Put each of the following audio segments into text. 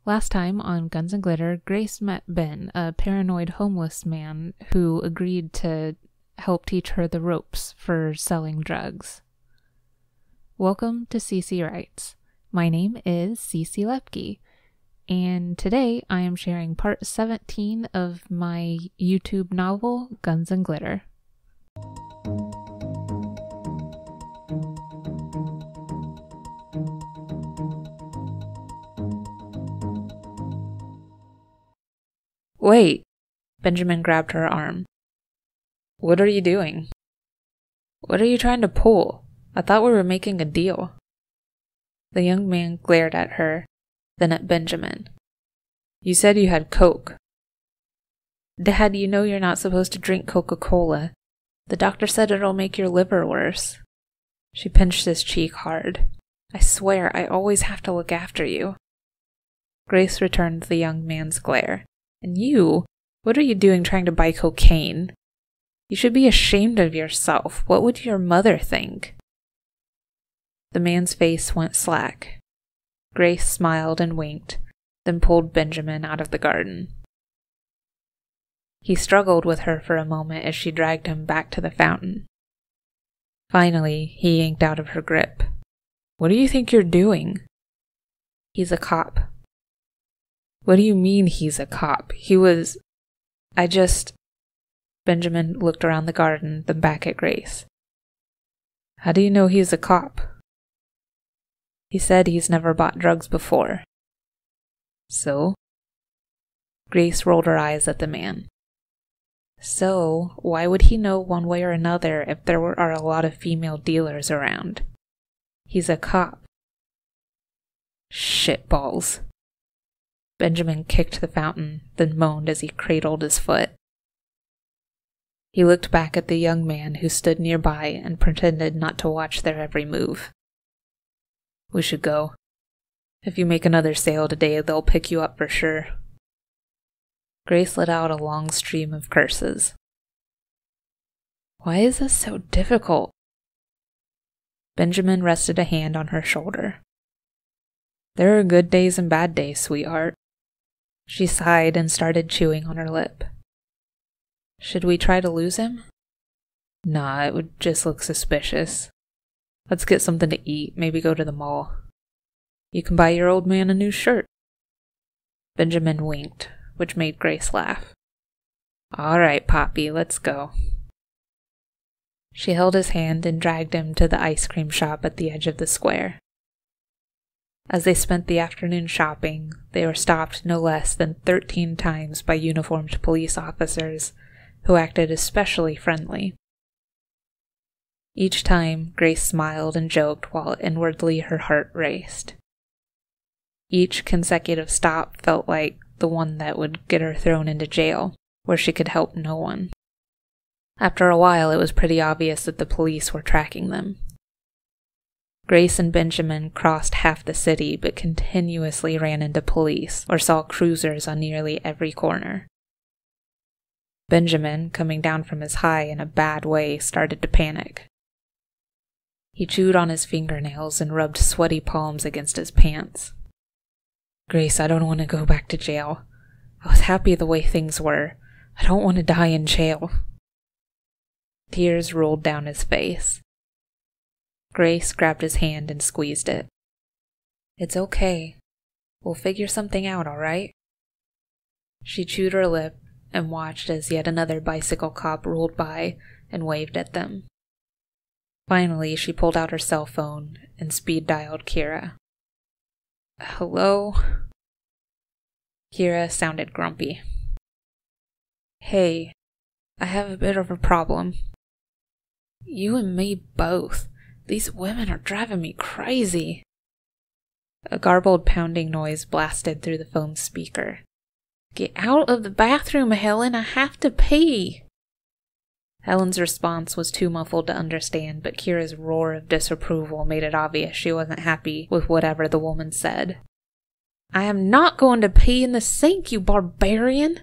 Last time on Guns and Glitter, Grace met Ben, a paranoid homeless man who agreed to help teach her the ropes for selling drugs. Welcome to CC Writes. My name is CC Lepki, and today I am sharing part 17 of my YouTube novel, Guns and Glitter. Wait! Benjamin grabbed her arm. What are you doing? What are you trying to pull? I thought we were making a deal. The young man glared at her, then at Benjamin. You said you had Coke. Dad, you know you're not supposed to drink Coca-Cola. The doctor said it'll make your liver worse. She pinched his cheek hard. I swear, I always have to look after you. Grace returned the young man's glare. And you? What are you doing trying to buy cocaine? You should be ashamed of yourself. What would your mother think? The man's face went slack. Grace smiled and winked, then pulled Benjamin out of the garden. He struggled with her for a moment as she dragged him back to the fountain. Finally, he yanked out of her grip. What do you think you're doing? He's a cop. What do you mean he's a cop? Benjamin looked around the garden, then back at Grace. How do you know he's a cop? He said he's never bought drugs before. So? Grace rolled her eyes at the man. So, why would he know one way or another if there are a lot of female dealers around? He's a cop. Shitballs. Benjamin kicked the fountain, then moaned as he cradled his foot. He looked back at the young man who stood nearby and pretended not to watch their every move. We should go. If you make another sale today, they'll pick you up for sure. Grace let out a long stream of curses. Why is this so difficult? Benjamin rested a hand on her shoulder. There are good days and bad days, sweetheart. She sighed and started chewing on her lip. Should we try to lose him? Nah, it would just look suspicious. Let's get something to eat, maybe go to the mall. You can buy your old man a new shirt. Benjamin winked, which made Grace laugh. All right, Poppy, let's go. She held his hand and dragged him to the ice cream shop at the edge of the square. As they spent the afternoon shopping, they were stopped no less than 13 times by uniformed police officers who acted especially friendly. Each time, Grace smiled and joked while inwardly her heart raced. Each consecutive stop felt like the one that would get her thrown into jail, where she could help no one. After a while, it was pretty obvious that the police were tracking them. Grace and Benjamin crossed half the city but continuously ran into police or saw cruisers on nearly every corner. Benjamin, coming down from his high in a bad way, started to panic. He chewed on his fingernails and rubbed sweaty palms against his pants. Grace, I don't want to go back to jail. I was happy the way things were. I don't want to die in jail. Tears rolled down his face. Grace grabbed his hand and squeezed it. It's okay. We'll figure something out, all right? She chewed her lip and watched as yet another bicycle cop rolled by and waved at them. Finally, she pulled out her cell phone and speed-dialed Kira. Hello? Kira sounded grumpy. Hey, I have a bit of a problem. You and me both. These women are driving me crazy. A garbled pounding noise blasted through the phone speaker. Get out of the bathroom, Helen. I have to pee. Helen's response was too muffled to understand, but Kira's roar of disapproval made it obvious she wasn't happy with whatever the woman said. I am not going to pee in the sink, you barbarian.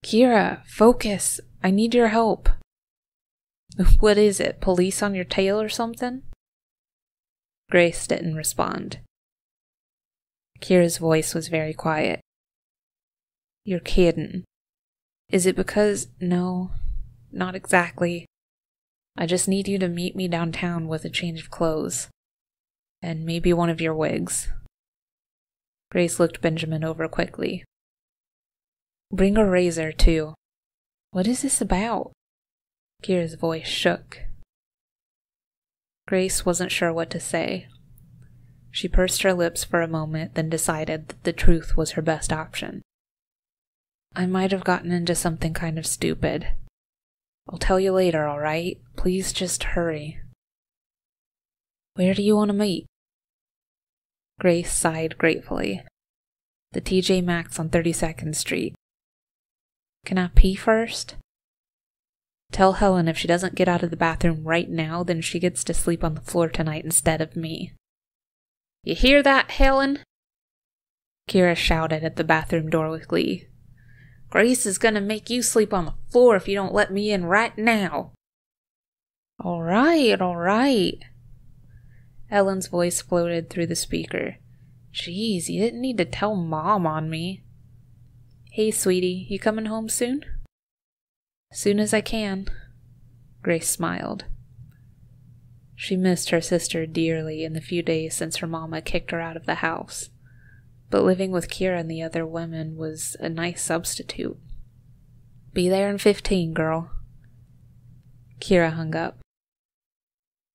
Kira, focus. I need your help. What is it, police on your tail or something? Grace didn't respond. Kira's voice was very quiet. You're kidding. Is it because... No, not exactly. I just need you to meet me downtown with a change of clothes. And maybe one of your wigs. Grace looked Benjamin over quickly. Bring a razor, too. What is this about? Kira's voice shook. Grace wasn't sure what to say. She pursed her lips for a moment, then decided that the truth was her best option. I might have gotten into something kind of stupid. I'll tell you later, alright? Please just hurry. Where do you want to meet? Grace sighed gratefully. The TJ Maxx on 32nd Street. Can I pee first? Tell Helen if she doesn't get out of the bathroom right now, then she gets to sleep on the floor tonight instead of me. You hear that, Helen? Kira shouted at the bathroom door with glee. Grace is gonna make you sleep on the floor if you don't let me in right now. All right. Helen's voice floated through the speaker. Jeez, you didn't need to tell Mom on me. Hey, sweetie, you coming home soon? Soon as I can. Grace smiled. She missed her sister dearly in the few days since her mama kicked her out of the house, but living with Kira and the other women was a nice substitute. Be there in 15, girl. Kira hung up.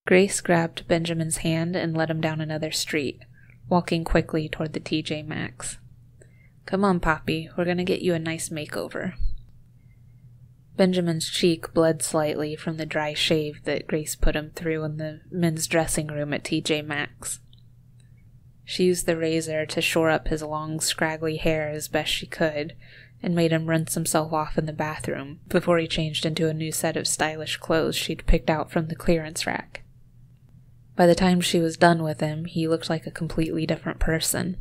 Grace grabbed Benjamin's hand and led him down another street, walking quickly toward the TJ Maxx. Come on, Poppy, we're gonna get you a nice makeover. Benjamin's cheek bled slightly from the dry shave that Grace put him through in the men's dressing room at TJ Maxx. She used the razor to shore up his long, scraggly hair as best she could, and made him rinse himself off in the bathroom before he changed into a new set of stylish clothes she'd picked out from the clearance rack. By the time she was done with him, he looked like a completely different person.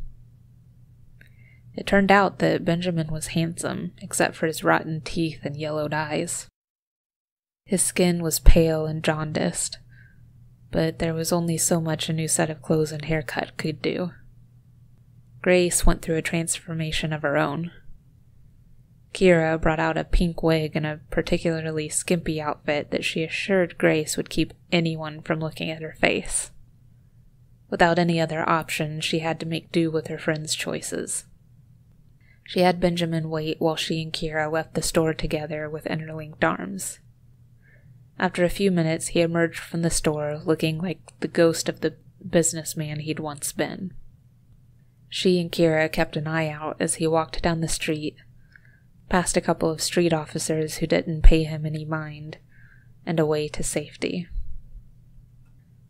It turned out that Benjamin was handsome, except for his rotten teeth and yellowed eyes. His skin was pale and jaundiced, but there was only so much a new set of clothes and haircut could do. Grace went through a transformation of her own. Kira brought out a pink wig and a particularly skimpy outfit that she assured Grace would keep anyone from looking at her face. Without any other option, she had to make do with her friend's choices. She had Benjamin wait while she and Kira left the store together with interlinked arms. After a few minutes, he emerged from the store looking like the ghost of the businessman he'd once been. She and Kira kept an eye out as he walked down the street, past a couple of street officers who didn't pay him any mind, and away to safety.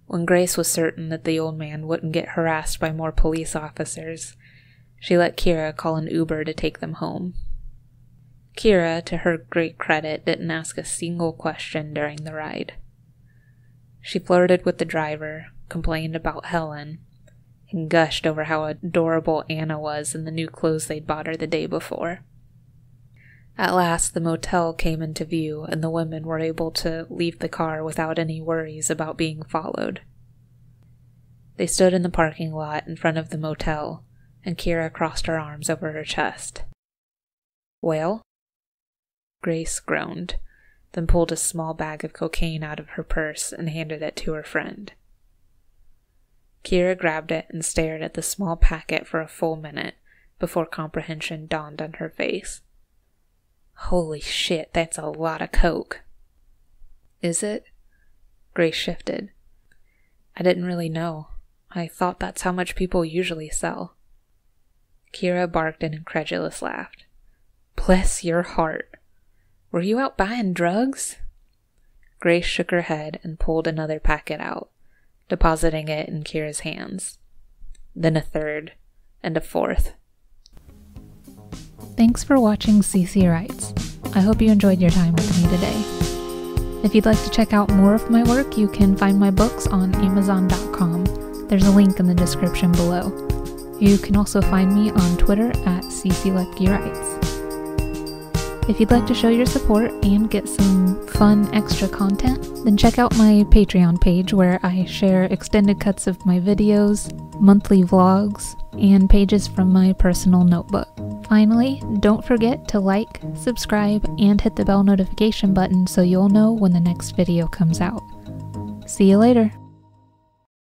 When Grace was certain that the old man wouldn't get harassed by more police officers, she let Kira call an Uber to take them home. Kira, to her great credit, didn't ask a single question during the ride. She flirted with the driver, complained about Helen, and gushed over how adorable Anna was in the new clothes they'd bought her the day before. At last, the motel came into view, and the women were able to leave the car without any worries about being followed. They stood in the parking lot in front of the motel, and Kira crossed her arms over her chest. Well? Grace groaned, then pulled a small bag of cocaine out of her purse and handed it to her friend. Kira grabbed it and stared at the small packet for a full minute before comprehension dawned on her face. Holy shit, that's a lot of coke. Is it? Grace shifted. I didn't really know. I thought that's how much people usually sell. Kira barked an incredulous laugh. Bless your heart. Were you out buying drugs? Grace shook her head and pulled another packet out, depositing it in Kira's hands. Then a third, and a fourth. Thanks for watching CC Writes. I hope you enjoyed your time with me today. If you'd like to check out more of my work, you can find my books on Amazon.com. There's a link in the description below. You can also find me on Twitter at CC Lepki Writes. If you'd like to show your support and get some fun extra content, then check out my Patreon page where I share extended cuts of my videos, monthly vlogs, and pages from my personal notebook. Finally, don't forget to like, subscribe, and hit the bell notification button so you'll know when the next video comes out. See you later!